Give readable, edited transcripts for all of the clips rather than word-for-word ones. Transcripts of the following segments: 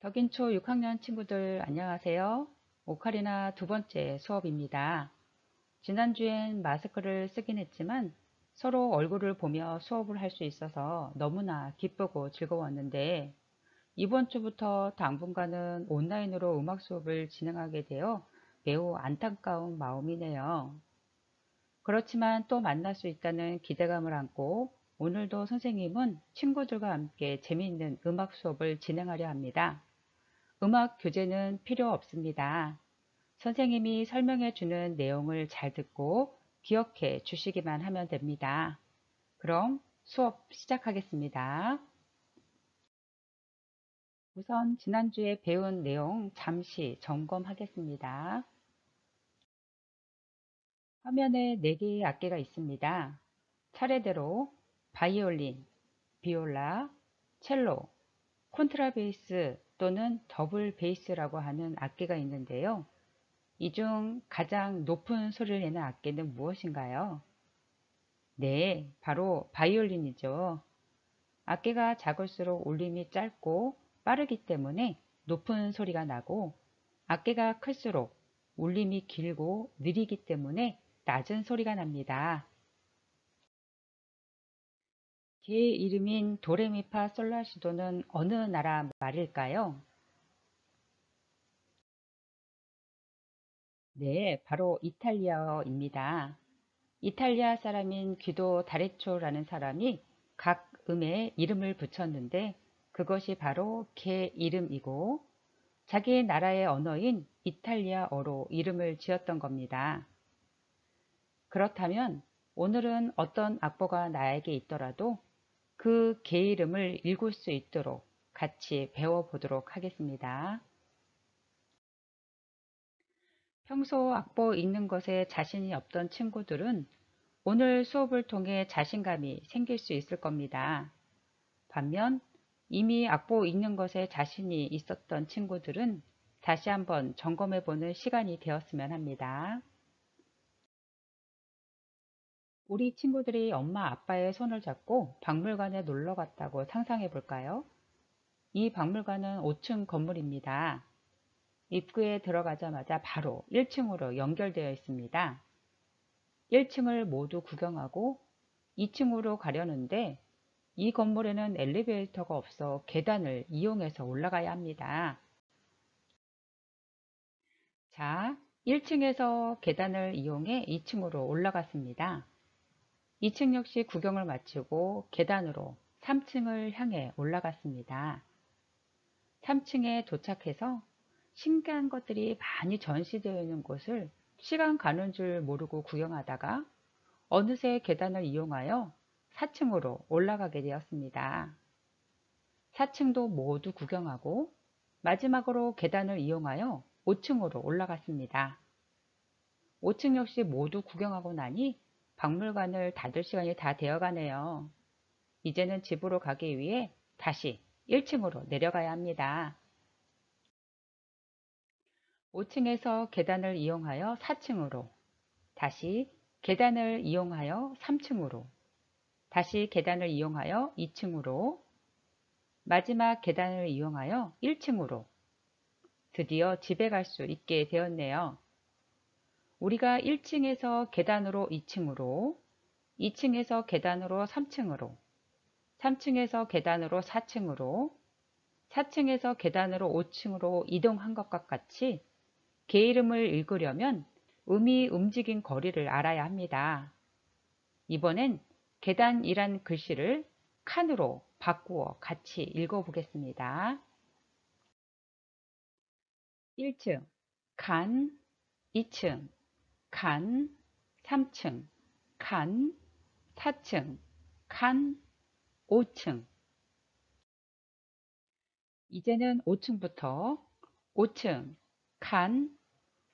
덕인초 6학년 친구들 안녕하세요. 오카리나 두 번째 수업입니다. 지난주엔 마스크를 쓰긴 했지만 서로 얼굴을 보며 수업을 할 수 있어서 너무나 기쁘고 즐거웠는데 이번 주부터 당분간은 온라인으로 음악 수업을 진행하게 되어 매우 안타까운 마음이네요. 그렇지만 또 만날 수 있다는 기대감을 안고 오늘도 선생님은 친구들과 함께 재미있는 음악 수업을 진행하려 합니다. 음악 교재는 필요 없습니다. 선생님이 설명해 주는 내용을 잘 듣고 기억해 주시기만 하면 됩니다. 그럼 수업 시작하겠습니다. 우선 지난주에 배운 내용 잠시 점검하겠습니다. 화면에 4개의 악기가 있습니다. 차례대로 바이올린, 비올라, 첼로, 콘트라베이스 또는 더블 베이스라고 하는 악기가 있는데요. 이 중 가장 높은 소리를 내는 악기는 무엇인가요? 네, 바로 바이올린이죠. 악기가 작을수록 울림이 짧고 빠르기 때문에 높은 소리가 나고 악기가 클수록 울림이 길고 느리기 때문에 낮은 소리가 납니다. 개 이름인 도레미파 솔라시도는 어느 나라 말일까요? 네, 바로 이탈리아어입니다. 이탈리아 사람인 귀도 다레초라는 사람이 각 음에 이름을 붙였는데 그것이 바로 개 이름이고 자기 나라의 언어인 이탈리아어로 이름을 지었던 겁니다. 그렇다면 오늘은 어떤 악보가 나에게 있더라도 그 개 이름을 읽을 수 있도록 같이 배워보도록 하겠습니다. 평소 악보 읽는 것에 자신이 없던 친구들은 오늘 수업을 통해 자신감이 생길 수 있을 겁니다. 반면 이미 악보 읽는 것에 자신이 있었던 친구들은 다시 한번 점검해 보는 시간이 되었으면 합니다. 우리 친구들이 엄마 아빠의 손을 잡고 박물관에 놀러 갔다고 상상해 볼까요? 이 박물관은 5층 건물입니다. 입구에 들어가자마자 바로 1층으로 연결되어 있습니다. 1층을 모두 구경하고 2층으로 가려는데 이 건물에는 엘리베이터가 없어 계단을 이용해서 올라가야 합니다. 자, 1층에서 계단을 이용해 2층으로 올라갔습니다. 2층 역시 구경을 마치고 계단으로 3층을 향해 올라갔습니다. 3층에 도착해서 신기한 것들이 많이 전시되어 있는 곳을 시간 가는 줄 모르고 구경하다가 어느새 계단을 이용하여 4층으로 올라가게 되었습니다. 4층도 모두 구경하고 마지막으로 계단을 이용하여 5층으로 올라갔습니다. 5층 역시 모두 구경하고 나니 박물관을 닫을 시간이 다 되어가네요. 이제는 집으로 가기 위해 다시 1층으로 내려가야 합니다. 5층에서 계단을 이용하여 4층으로, 다시 계단을 이용하여 3층으로, 다시 계단을 이용하여 2층으로, 마지막 계단을 이용하여 1층으로 드디어 집에 갈 수 있게 되었네요. 우리가 1층에서 계단으로 2층으로, 2층에서 계단으로 3층으로, 3층에서 계단으로 4층으로, 4층에서 계단으로 5층으로 이동한 것과 같이 개 이름을 읽으려면 음이 움직인 거리를 알아야 합니다. 이번엔 계단이란 글씨를 칸으로 바꾸어 같이 읽어보겠습니다. 1층, 칸, 2층, 칸, 3층, 칸, 4층, 칸, 5층. 이제는 5층부터 5층, 칸,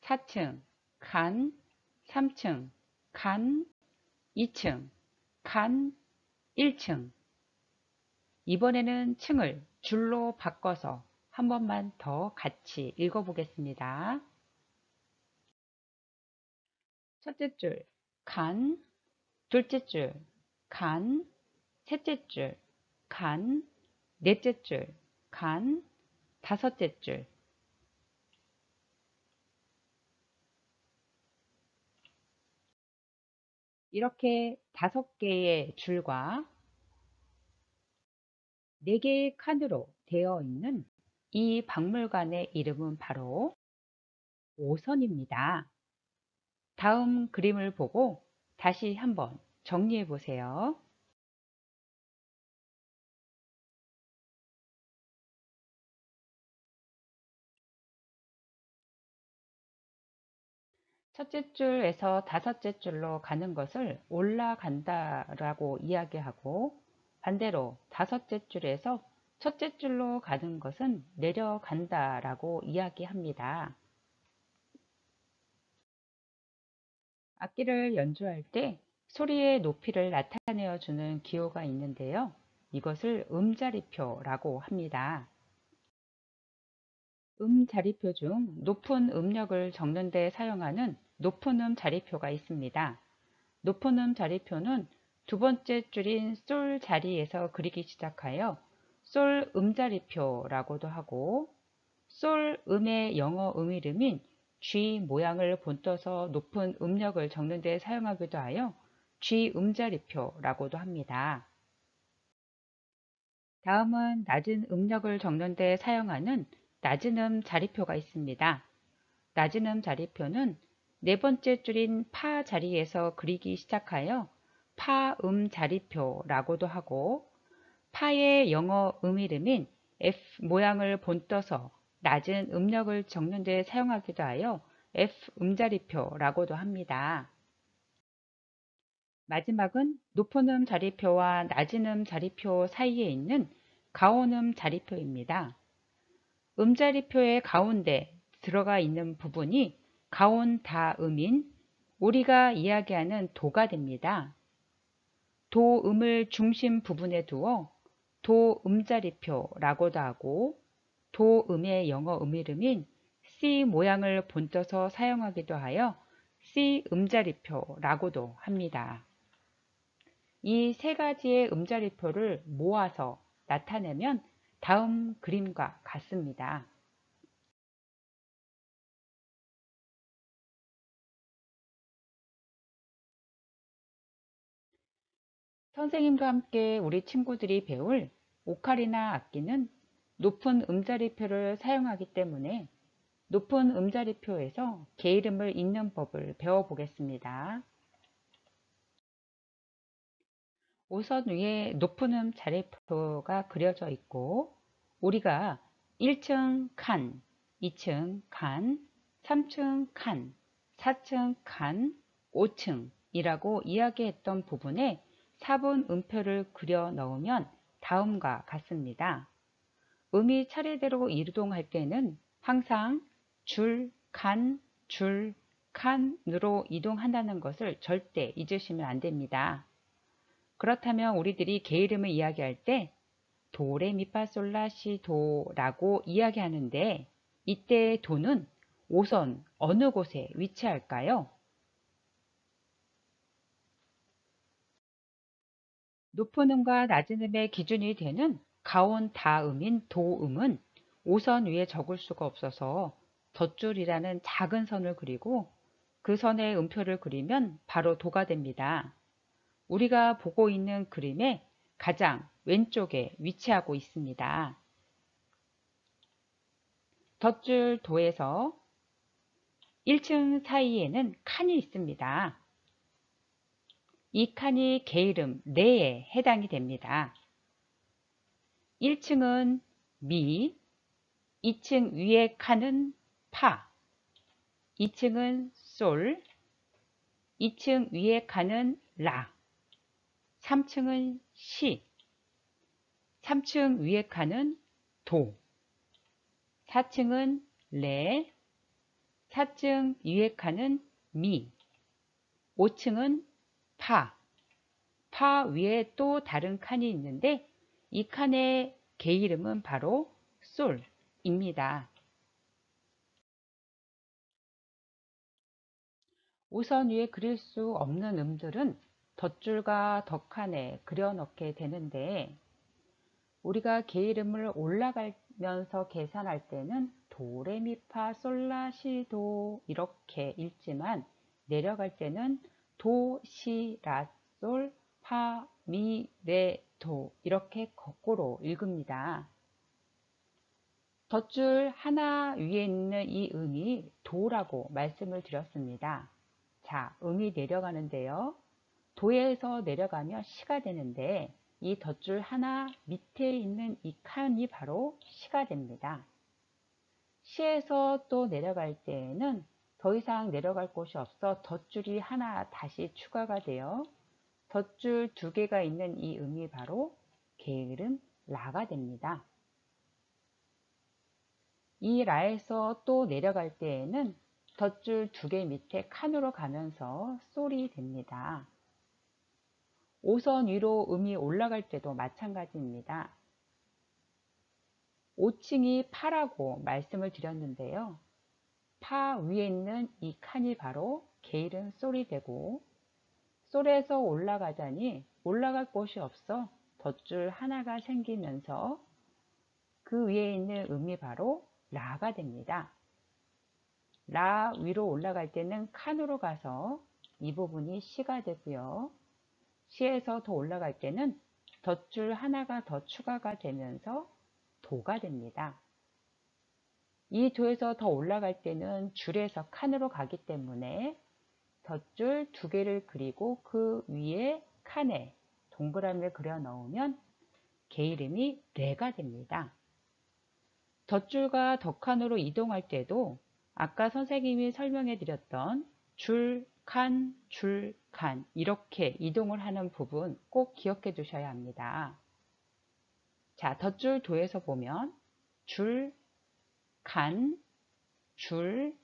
4층, 칸, 3층, 칸, 2층, 칸, 1층. 이번에는 층을 줄로 바꿔서 한 번만 더 같이 읽어보겠습니다. 첫째 줄, 칸, 둘째 줄, 칸, 셋째 줄, 칸, 넷째 줄, 칸, 다섯째 줄, 이렇게 5개의 줄과 4개의 칸으로 되어 있는 이 박물관의 이름은 바로 오선입니다. 다음 그림을 보고 다시 한번 정리해 보세요. 첫째 줄에서 5째 줄로 가는 것을 올라간다라고 이야기하고, 반대로 5째 줄에서 첫째 줄로 가는 것은 내려간다라고 이야기합니다. 악기를 연주할 때 소리의 높이를 나타내어 주는 기호가 있는데요. 이것을 음자리표라고 합니다. 자리표 중 높은 음력을 적는 데 사용하는 높은 자리표가 있습니다. 높은 자리표는 두 번째 줄인 솔 자리에서 그리기 시작하여 솔 자리표라고도 하고, 솔 음의 영어 이름인 G 모양을 본떠서 높은 음력을 적는 데 사용하기도 하여 G 자리표라고도 합니다. 다음은 낮은 음력을 적는 데 사용하는 낮은 자리표가 있습니다. 낮은 자리표는 네 번째 줄인 파 자리에서 그리기 시작하여 파 자리표라고도 하고, 파의 영어 이름인 F 모양을 본떠서 낮은 음력을 적는 데 사용하기도 하여 F 자리표라고도 합니다. 마지막은 높은 자리표와 낮은 자리표 사이에 있는 가온 자리표입니다. 자리표의 가운데 들어가 있는 부분이 가온 다음인 우리가 이야기하는 도가 됩니다. 도음을 중심 부분에 두어 도음자리표라고도 하고, 도음의 영어 이름인 C 모양을 본떠서 사용하기도 하여 C 음자리표라고도 합니다. 이 세 가지의 음자리표를 모아서 나타내면 다음 그림과 같습니다. 선생님과 함께 우리 친구들이 배울 오카리나 악기는 높은 음자리표를 사용하기 때문에 높은 음자리표에서 게이름을 읽는 법을 배워보겠습니다. 우선 위에 높은 자리표가 그려져 있고, 우리가 1층 칸, 2층 칸, 3층 칸, 4층 칸, 5층이라고 이야기했던 부분에 4분 음표를 그려 넣으면 다음과 같습니다. 음이 차례대로 이동할 때는 항상 줄, 칸으로 이동한다는 것을 절대 잊으시면 안 됩니다. 그렇다면 우리들이 게이름을 이야기할 때 도레미파솔라시도라고 이야기하는데, 이때의 도는 오선 어느 곳에 위치할까요? 높은 음과 낮은 음의 기준이 되는 가온 다음인 도음은 오선 위에 적을 수가 없어서 덧줄이라는 작은 선을 그리고 그 선에 음표를 그리면 바로 도가 됩니다. 우리가 보고 있는 그림의 가장 왼쪽에 위치하고 있습니다. 덧줄 도에서 1층 사이에는 칸이 있습니다. 이 칸이 게이름 내에 해당이 됩니다. 1층은 미, 2층 위의 칸은 파, 2층은 솔, 2층 위의 칸은 라, 3층은 시, 3층 위의 칸은 도, 4층은 레, 4층 위의 칸은 미, 5층은 파, 파 위에 또 다른 칸이 있는데 이 칸의 개 이름은 바로 솔입니다. 우선 위에 그릴 수 없는 음들은 덧줄과 덧칸에 그려 넣게 되는데, 우리가 개 이름을 올라가면서 계산할 때는 도레미파 솔라시도 이렇게 읽지만 내려갈 때는 도시라솔 파미레도 이렇게 거꾸로 읽습니다. 덧줄 하나 위에 있는 이 음이 도라고 말씀을 드렸습니다. 자, 음이 내려가는데요. 도에서 내려가면 시가 되는데 이 덧줄 하나 밑에 있는 이 칸이 바로 시가 됩니다. 시에서 또 내려갈 때에는 더 이상 내려갈 곳이 없어 덧줄이 하나 다시 추가가 되어 덧줄 두 개가 있는 이 음이 바로 게으름 라가 됩니다. 이 라에서 또 내려갈 때에는 덧줄 두 개 밑에 칸으로 가면서 솔이 됩니다. 5선 위로 음이 올라갈 때도 마찬가지입니다. 5층이 파라고 말씀을 드렸는데요. 파 위에 있는 이 칸이 바로 게으름 솔이 되고 솔에서 올라가자니 올라갈 곳이 없어 덧줄 하나가 생기면서 그 위에 있는 음이 바로 라가 됩니다. 라 위로 올라갈 때는 칸으로 가서 이 부분이 시가 되고요. 시에서 더 올라갈 때는 덧줄 하나가 더 추가가 되면서 도가 됩니다. 이 도에서 더 올라갈 때는 줄에서 칸으로 가기 때문에 덧줄 두 개를 그리고 그 위에 칸에 동그라미를 그려 넣으면 개 이름이 레가 됩니다. 덧줄과 덧칸으로 이동할 때도 아까 선생님이 설명해 드렸던 줄, 칸, 줄, 칸 이렇게 이동을 하는 부분 꼭 기억해 두셔야 합니다. 자, 덧줄 도에서 보면 줄, 칸, 줄,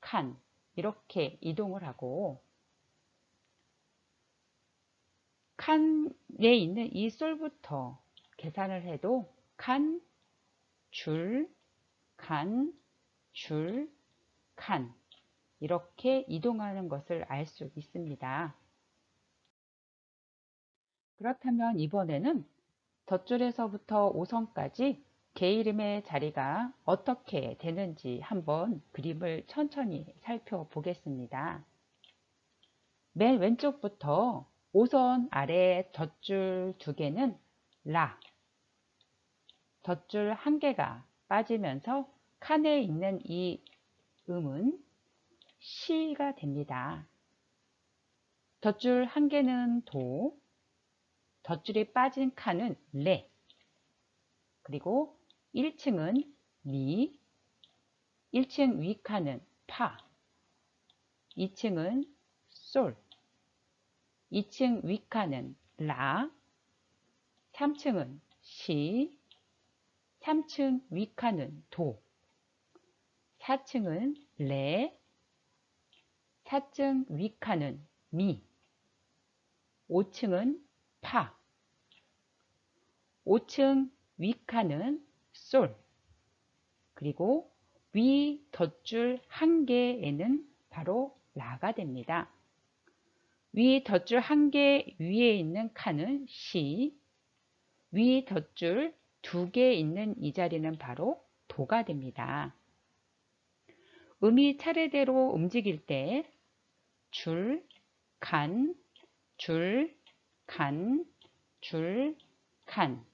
칸 이렇게 이동을 하고 칸에 있는 이 솔부터 계산을 해도 칸, 줄, 칸, 줄, 칸 이렇게 이동하는 것을 알 수 있습니다. 그렇다면 이번에는 덧줄에서부터 5선까지 개 이름의 자리가 어떻게 되는지 한번 그림을 천천히 살펴보겠습니다. 맨 왼쪽부터 5선 아래 덧줄 두 개는 라, 덧줄 한 개가 빠지면서 칸에 있는 이 음은 시가 됩니다. 덧줄 한 개는 도, 덧줄이 빠진 칸은 레, 그리고 1층은 미, 1층 위 칸은 파, 2층은 솔, 2층 위 칸은 라, 3층은 시, 3층 위 칸은 도, 4층은 레, 4층 위 칸은 미, 5층은 파, 5층 위 칸은 솔, 그리고 위 덧줄 한 개에는 바로 라가 됩니다. 위 덧줄 한 개 위에 있는 칸은 시, 위 덧줄 두 개 있는 이 자리는 바로 도가 됩니다. 음이 차례대로 움직일 때 줄, 칸, 줄, 칸, 줄, 칸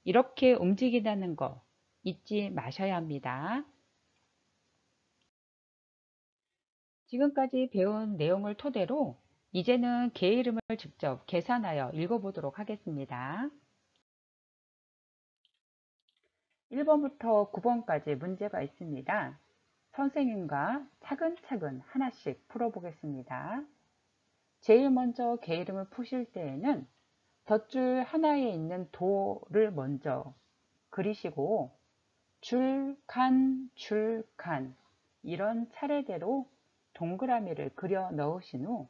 이렇게 움직인다는 거 잊지 마셔야 합니다. 지금까지 배운 내용을 토대로 이제는 개 이름을 직접 계산하여 읽어보도록 하겠습니다. 1번부터 9번까지 문제가 있습니다. 선생님과 차근차근 하나씩 풀어보겠습니다. 제일 먼저 개 이름을 푸실 때에는 덧줄 하나에 있는 도를 먼저 그리시고 줄, 칸, 줄, 칸 이런 차례대로 동그라미를 그려 넣으신 후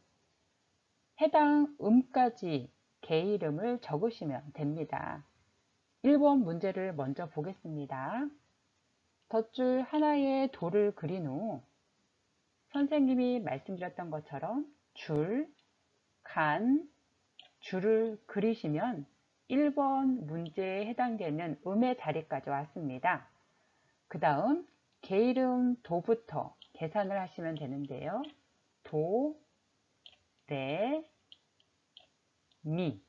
해당 음까지 개 이름을 적으시면 됩니다. 1번 문제를 먼저 보겠습니다. 덧줄 하나에 도를 그린 후 선생님이 말씀드렸던 것처럼 줄, 칸, 줄을 그리시면 1번 문제에 해당되는 음의 자리까지 왔습니다. 그 다음 게이름 도부터 계산을 하시면 되는데요. 도, 레, 미.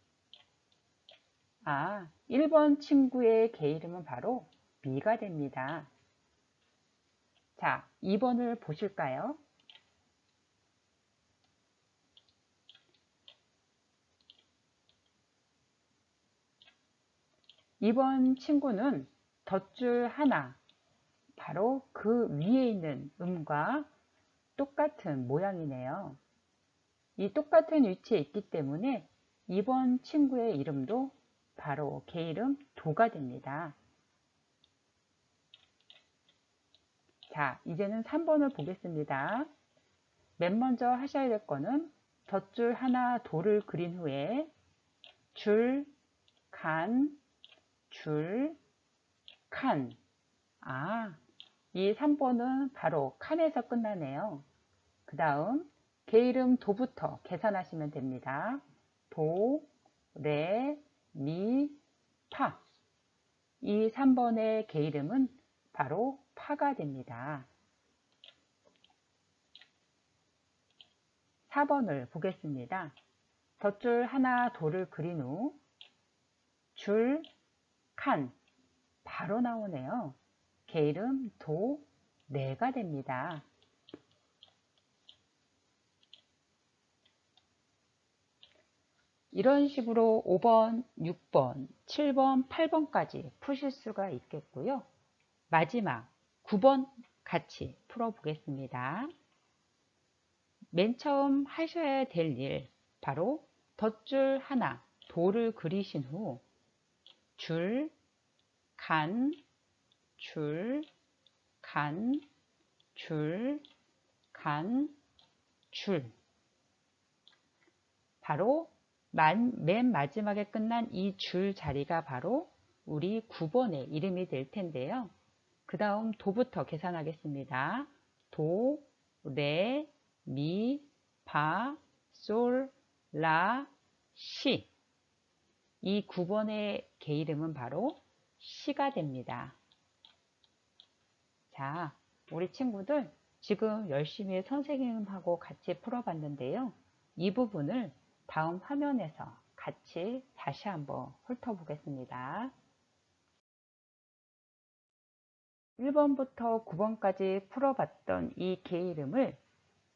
1번 친구의 게이름은 바로 미가 됩니다. 자, 2번을 보실까요? 2번 친구는 덧줄 하나, 바로 그 위에 있는 음과 똑같은 모양이네요. 이 똑같은 위치에 있기 때문에 2번 친구의 이름도 바로 게이름 도가 됩니다. 자, 이제는 3번을 보겠습니다. 맨 먼저 하셔야 될 거는 덧줄 하나 도를 그린 후에 줄, 간, 줄, 칸. 이 3번은 바로 칸에서 끝나네요. 그 다음 게이름 도부터 계산하시면 됩니다. 도, 레, 미, 파. 이 3번의 게이름은 바로 파가 됩니다. 4번을 보겠습니다. 덧줄 하나 도를 그린 후 줄, 칸. 바로 나오네요. 게이름 도, 레가 됩니다. 이런 식으로 5번, 6번, 7번, 8번까지 푸실 수가 있겠고요. 마지막 9번 같이 풀어보겠습니다. 맨 처음 하셔야 될 일, 바로 덧줄 하나, 도를 그리신 후 줄, 간, 줄, 간, 줄, 간, 줄. 바로 맨 마지막에 끝난 이 줄 자리가 바로 우리 9번의 이름이 될 텐데요. 그 다음 도부터 계산하겠습니다. 도, 레, 미, 파, 솔, 라, 시. 이 9번의 게이름은 바로 시가 됩니다. 자, 우리 친구들 지금 열심히 선생님하고 같이 풀어봤는데요. 이 부분을 다음 화면에서 같이 다시 한번 훑어보겠습니다. 1번부터 9번까지 풀어봤던 이 게이름을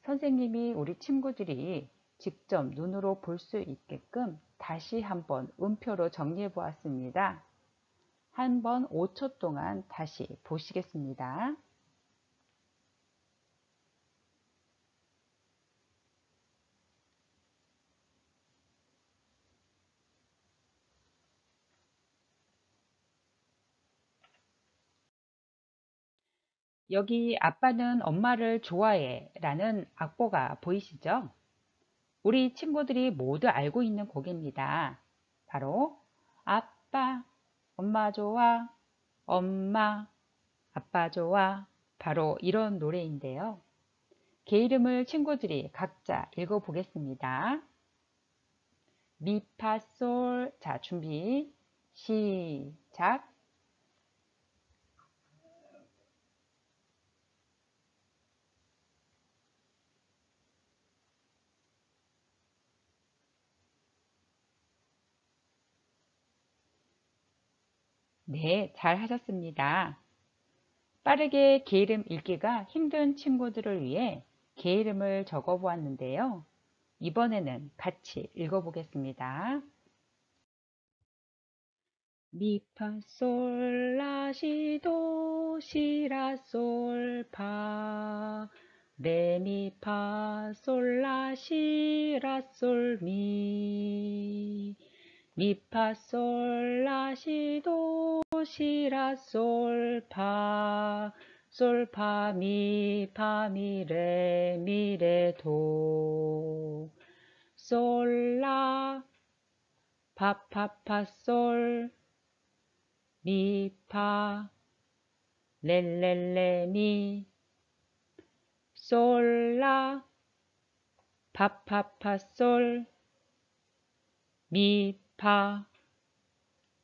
선생님이 우리 친구들이 직접 눈으로 볼 수 있게끔 다시 한번 음표로 정리해 보았습니다. 한번 5초 동안 다시 보시겠습니다. 여기 아빠는 엄마를 좋아해 라는 악보가 보이시죠? 우리 친구들이 모두 알고 있는 곡입니다. 바로 아빠, 엄마 좋아, 엄마, 아빠 좋아. 바로 이런 노래인데요. 게이름을 친구들이 각자 읽어보겠습니다. 미파솔. 자, 준비 시작. 네, 잘 하셨습니다. 빠르게 게이름 읽기가 힘든 친구들을 위해 게이름을 적어 보았는데요. 이번에는 같이 읽어보겠습니다. 미파솔라시도시라솔파 레미파솔라시라솔미 미파솔라시도시라솔파 솔파미파미레미레도 솔라 파파파솔 미파 렐렐레미 솔라 파파파솔 미파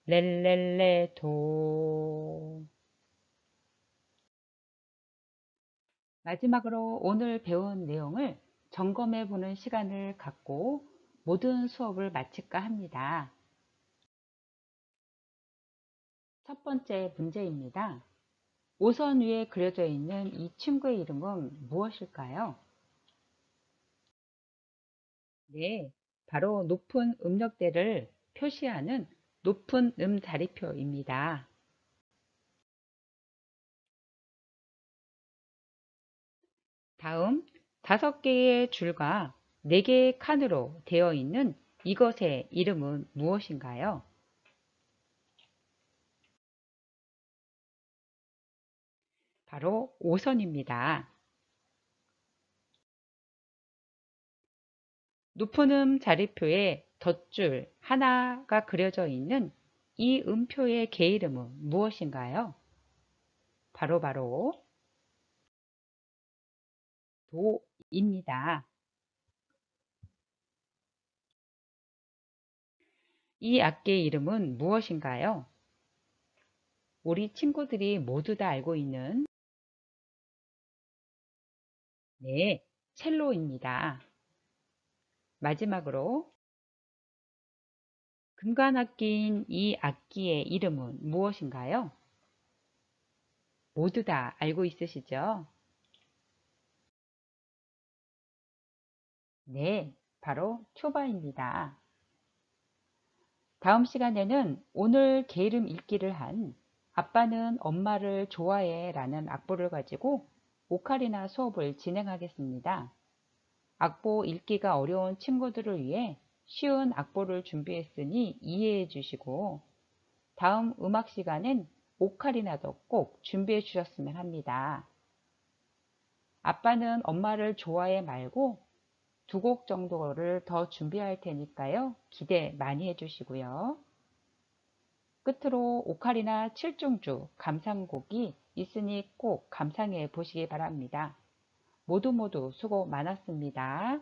렐렐레 도. 마지막으로 오늘 배운 내용을 점검해 보는 시간을 갖고 모든 수업을 마칠까 합니다. 첫 번째 문제입니다. 오선 위에 그려져 있는 이 친구의 이름은 무엇일까요? 네, 바로 높은 음역대를 표시하는 높은 자리표입니다. 다음 5개의 줄과 4개의 칸으로 되어 있는 이것의 이름은 무엇인가요? 바로 오선입니다. 높은 자리표에 덧줄 하나가 그려져 있는 이 음표의 개 이름은 무엇인가요? 바로 도입니다. 이 악기의 이름은 무엇인가요? 우리 친구들이 모두 다 알고 있는 네, 첼로입니다. 마지막으로 금관악기인 이 악기의 이름은 무엇인가요? 모두 다 알고 있으시죠? 네, 바로 튜바입니다. 다음 시간에는 오늘 게으름 읽기를 한 아빠는 엄마를 좋아해 라는 악보를 가지고 오카리나 수업을 진행하겠습니다. 악보 읽기가 어려운 친구들을 위해 쉬운 악보를 준비했으니 이해해 주시고 다음 음악 시간엔 오카리나도 꼭 준비해 주셨으면 합니다. 아빠는 엄마를 좋아해 말고 2곡 정도를 더 준비할 테니까요. 기대 많이 해주시고요. 끝으로 오카리나 7중주 감상곡이 있으니 꼭 감상해 보시기 바랍니다. 모두 수고 많았습니다.